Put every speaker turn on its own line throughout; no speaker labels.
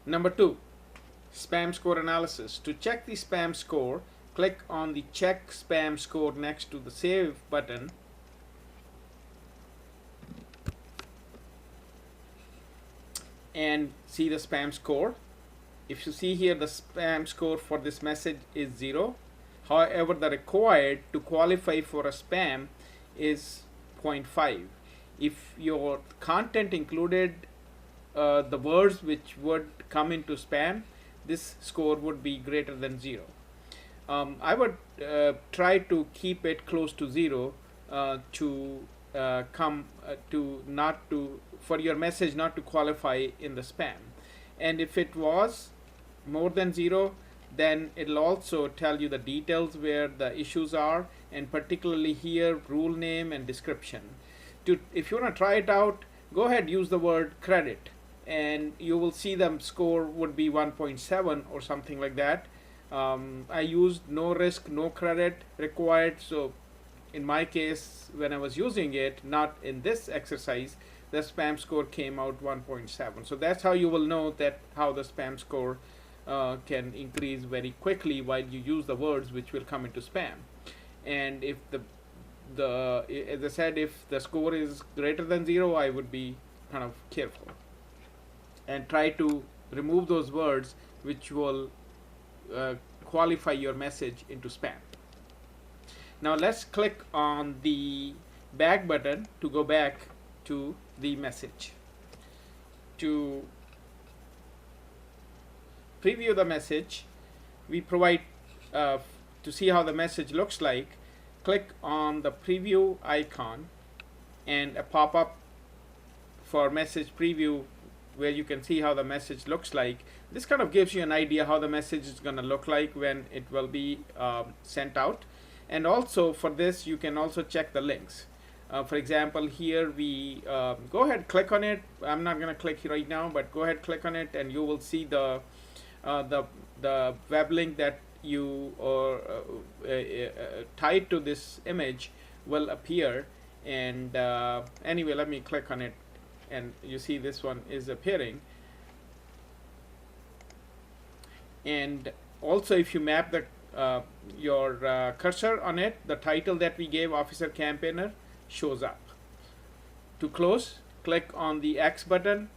Number 2, spam score analysis. To check the spam score, click on the check spam score next to the save button and see the spam score. If you see here, the spam score for this message is 0. However, the required to qualify for a spam is 0.5. If your content included the words which would come into spam, this score would be greater than 0. I would try to keep it close to 0 to come to not to for your message not to qualify in the spam. And if it was more than 0, then it'll also tell you the details where the issues are, and particularly here rule name and description. If you want to try it out, go ahead, use the word credit, and you will see the score would be 1.7 or something like that. I used no risk, no credit required, so in my case, when I was using it, not in this exercise, the spam score came out 1.7. So that's how you will know that how the spam score can increase very quickly while you use the words which will come into spam. And if as I said, if the score is greater than 0, I would be kind of careful and try to remove those words which will qualify your message into spam. Now let's click on the back button to go back to the message. To preview the message, we provide to see how the message looks like. Click on the preview icon and a pop-up for message preview where you can see how the message looks like. This kind of gives you an idea how the message is going to look like when it will be sent out. And also for this, you can also check the links. For example, here we go ahead, click on it. I'm not going to click right now, but go ahead, click on it, and you will see the web link that you or tied to this image will appear. And anyway, let me click on it, and you see this one is appearing. And also, if you map the your cursor on it, the title that we gave, Officer Campaigner, shows up. To close, click on the X button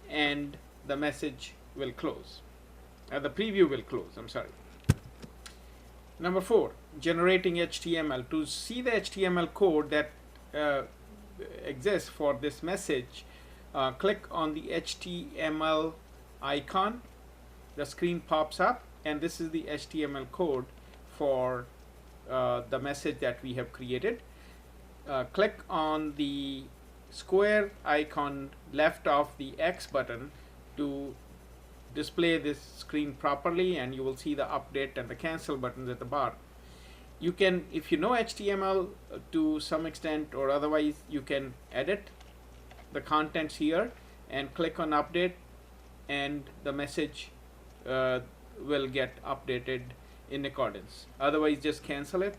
and the message will close. The preview will close, I'm sorry. Number 4, generating HTML. To see the HTML code that exists for this message, click on the HTML icon. The screen pops up, and this is the HTML code for the message that we have created. Click on the square icon left of the X button to display this screen properly, and you will see the update and the cancel buttons at the bottom. You can, if you know HTML to some extent or otherwise, you can edit the contents here and click on update, and the message will get updated in accordance. Otherwise, just cancel it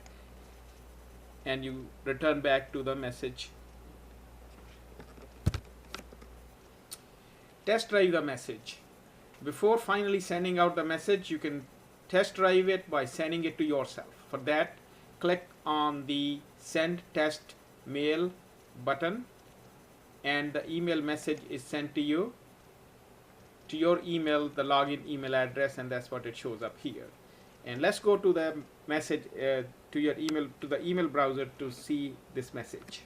and you return back to the message. Test drive the message. Before finally sending out the message, you can test drive it by sending it to yourself. For that, click on the send test mail button, and the email message is sent to you, to your email, the login email address, and that's what it shows up here. And let's go to the message to your email, to the email browser to see this message.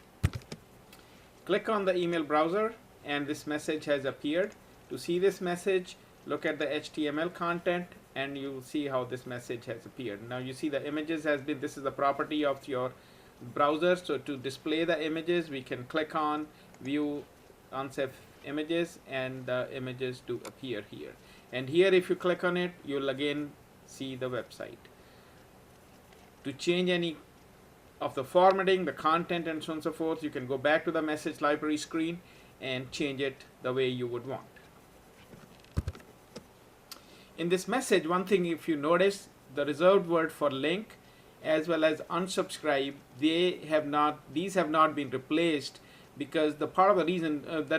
Click on the email browser and this message has appeared. To see this message, look at the HTML content and you will see how this message has appeared. Now you see the images has been, this is the property of your browser. So to display the images, we can click on view unsafe images and the images do appear here. And here if you click on it, you'll again see the website. To change any of the formatting, the content and so on and so forth, you can go back to the message library screen and change it the way you would want. In this message, one thing if you notice, the reserved word for link as well as unsubscribe, these have not been replaced because the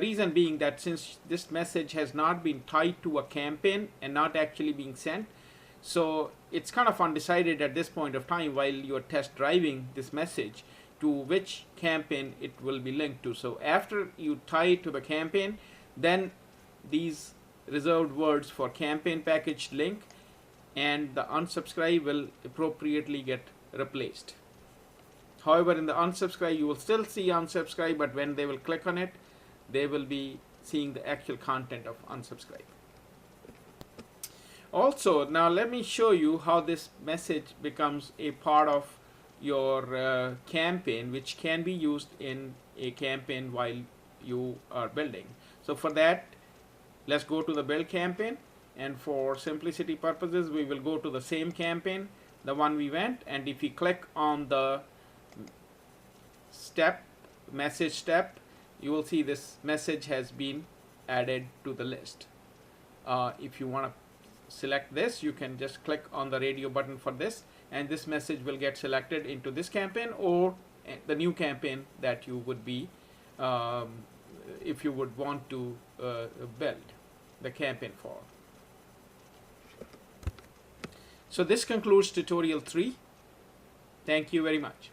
reason being that since this message has not been tied to a campaign and not actually being sent, so it's kind of undecided at this point of time while you're test driving this message to which campaign it will be linked to. So after you tie it to the campaign, then these reserved words for campaign package link and the unsubscribe will appropriately get replaced. However, in the unsubscribe, you will still see unsubscribe, but when they will click on it, they will be seeing the actual content of unsubscribe. Also, now let me show you how this message becomes a part of your campaign, which can be used in a campaign while you are building. So for that, let's go to the build campaign, and for simplicity purposes, we will go to the same campaign, the one we went, and if you click on the message step, you will see this message has been added to the list. If you want to select this, you can just click on the radio button for this, and this message will get selected into this campaign or the new campaign that you would be if you would want to build the campaign for. So this concludes tutorial 3. Thank you very much.